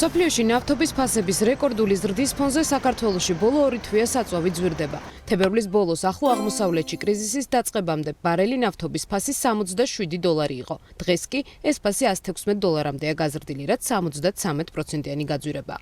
მსოფლიოში ნავთობის ფასების რეკორდული ზრდის ფონზე საქართველოში ბოლო 2 თვეა საწვავი ძვირდება. თებერვლის ბოლოს ახლო აღმოსავლეთში კრიზისის დაწყებამდე ბარელი ნავთობის ფასი $67 იყო. დღეს კი ეს ფასი $116-მდეა გაზრდილი, რაც 73%-იანი გაძვირება.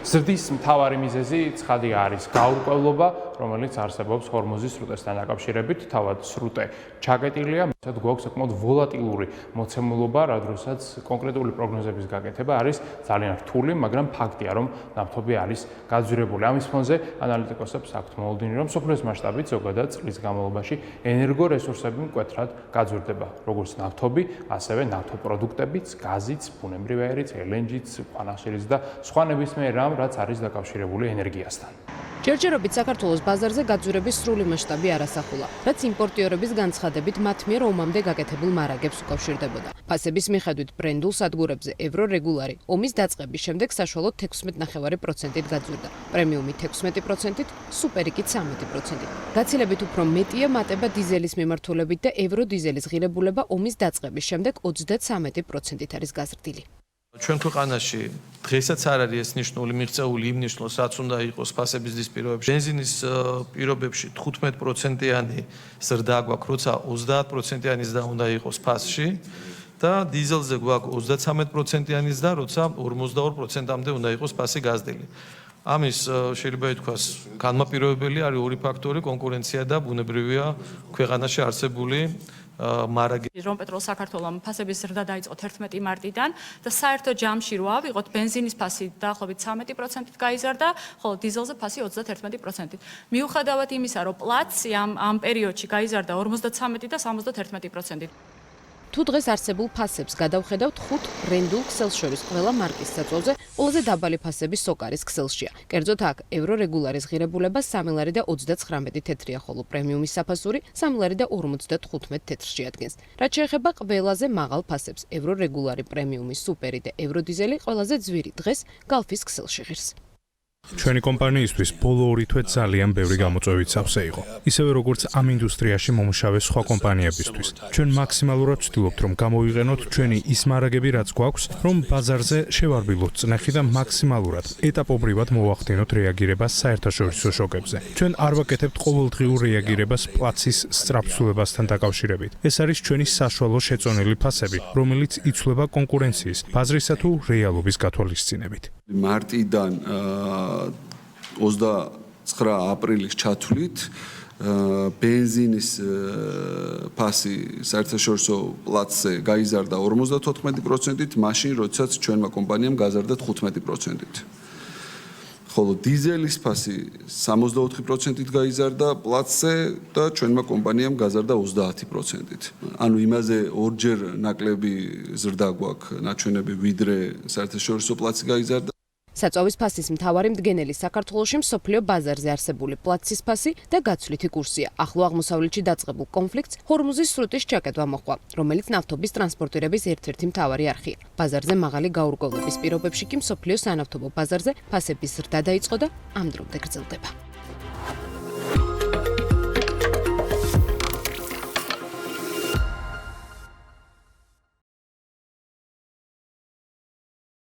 ზრდის მთავარი მიზეზი ცხადი არის გაურკვევლობა, რომელიც არსებობს ჰორმუზის სრუტესთან დაკავშირებით. თავად სრუტე ჩაკეტილია, მისად გვაქვს საკმაოდ ვოლატილური მოცემულობა, რა დროსაც კონკრეტული პროგნოზების გაკეთება არის ძალიან რთული, მაგრამ ფაქტია, რომ ნავთობი არის გაძვირებული. ამის ფონზე ანალიტიკოსებს აქვთ მოლოდინი, რომ მსოფლიოს მასშტაბით ზოგადად წლის განმავლობაში ენერგორესურსები მკვეთრად გაძვირდება, როგორც ნავთობი, ასევე ნავთობპროდუქტებიც, გაზიც, ბუნებრივი აირიც, LNG-ც, ქვანახშირიც და სხვა ნებისმიერ რამ, რაც არის დაკავშირებული ენერგიასთან. ჯერჯერობით საქართველოს ბაზარზე გაძვირების სრული მასშტაბი არ ასახულა, რაც იმპორტიორების განცხადებით მათ მიერ ომამდე გაკეთებულ მარაგებს უკავშირდებოდა. ფასების მიხედვით ბრენდულ სადგურებზე ევრორეგულარი ომის დაწყების შემდეგ საშუალოდ 16.5%-ით გაძვირდა, პრემიუმი 16%-ით, სუპერი კი 13%-ით. გაცილებით უფრო მეტია მატება დიზელის მიმართულებით და ევროდიზელის ღირებულება ომის დაწყების შემდეგ 33%-ით არის გაზრდილი. ჩვენ ქვეყანაში დღესაც არ არის ეს ნიშნული მიღწეული იმ ნიშნულს, რაც უნდა იყოს ფასების ზრდის პირობებში. ბენზინის პირობებში 15%-იანი ზრდა გვაქვს, როცა 30%-იანი ზრდა უნდა იყოს ფასში და დიზელზე გვაქვს 33%-იანი ზრდა, როცა 42%-ამდე უნდა იყოს ფასი გაზრდილი. ამის შეიძლება ითქვას განმაპირობებელი არის ორი ფაქტორი, კონკურენცია და ბუნებრივია ქვეყანაში არსებული მარაგი. რომპეტროლ საქართველოს ფასების ზრდა დაიწყო 11 მარტიდან და საერთო ჯამში რო ავიღოთ ბენზინის ფასი დაახლოებით 13%-ით გაიზარდა, ხოლო დიზელზე ფასი 31%-ით. მიუხედავად იმისა, რომ პლაცი ამ პერიოდში გაიზარდა 53 და 71%-ით. თუ დღეს არსებულ ფასებს გადავხედავთ 5 ბრენდულ ქსელს შორის ყველა მარკის საწვავზე ყველაზე დაბალი ფასები სოკარის ქსელშია. კერძოდ აქ ევრორეგულარის ღირებულება 3 ლარი და 39 თეთრია, ხოლო პრემიუმის საფასური 3 ლარი და 55 თეთრში ადგენს. რაც შეეხება ყველაზე მაღალ ფასებს, ევრორეგულარი, პრემიუმი, სუპერი და ევროდიზელი ყველაზე ძვირი დღეს გალფის ქსელში ღირს. ჩვენი კომპანიისთვის ბოლო 2 თვე ძალიან ბევრი გამოწვევით სავსე იყო. ისევე როგორც ამ ინდუსტრიაში მომუშავე სხვა კომპანიებისთვის. ჩვენ მაქსიმალურად ვცდილობთ, რომ გამოვიყენოთ ჩვენი ის მარაგები, რაც გვაქვს, რომ ბაზარზე შევარბილოთ წნეხი და მაქსიმალურად ეტაპობრივად მოვახდინოთ რეაგირება საერთაშორისო შოკებზე. ჩვენ არ ვაკეთებთ ყოველდღიურ რეაგირებას პლაცის სწრაფცვლილებასთან დაკავშირებით. ეს არის ჩვენი საშუალო შეწონილი ფასები, რომელიც იცვლება კონკურენციის, ბაზრისა თუ რეალობის გათვალისწინებით. მარტიდან 29 აპრილის ჩათვლით ბენზინის ფასი საერთაშორისო პლაცზე გაიზარდა 54%-ით, მაშინ როდესაც ჩვენმა კომპანიამ გაზარდა 15%-ით. ხოლო დიზელის ფასი 64%-ით გაიზარდა პლაცზე და ჩვენმა კომპანიამ გაზარდა 30%-ით. ანუ იმაზე ორჯერ ნაკლები ზრდა გვაქვს ნაჩვენები, ვიდრე საერთაშორისო პლაცი გაიზარდა. საწვავის ფასის მთავარი მდგენელი საქართველოში მსოფლიო ბაზარზე არსებული პლაცის ფასი და გაცვლითი კურსია. ახლო აღმოსავლეთში დაწყებულ კონფლიქტს ჰორმუზის სრუტის ჩაკეტვა მოჰყვა, რომელიც ნავთობის ტრანსპორტირების ერთ-ერთი მთავარი არხია. ბაზარზე მაღალი გაურკვევლობის პირობებში კი მსოფლიო სანავთობო ბაზარზე ფასების ზრდა დაიწყო და ამ დრომდე გრძელდება.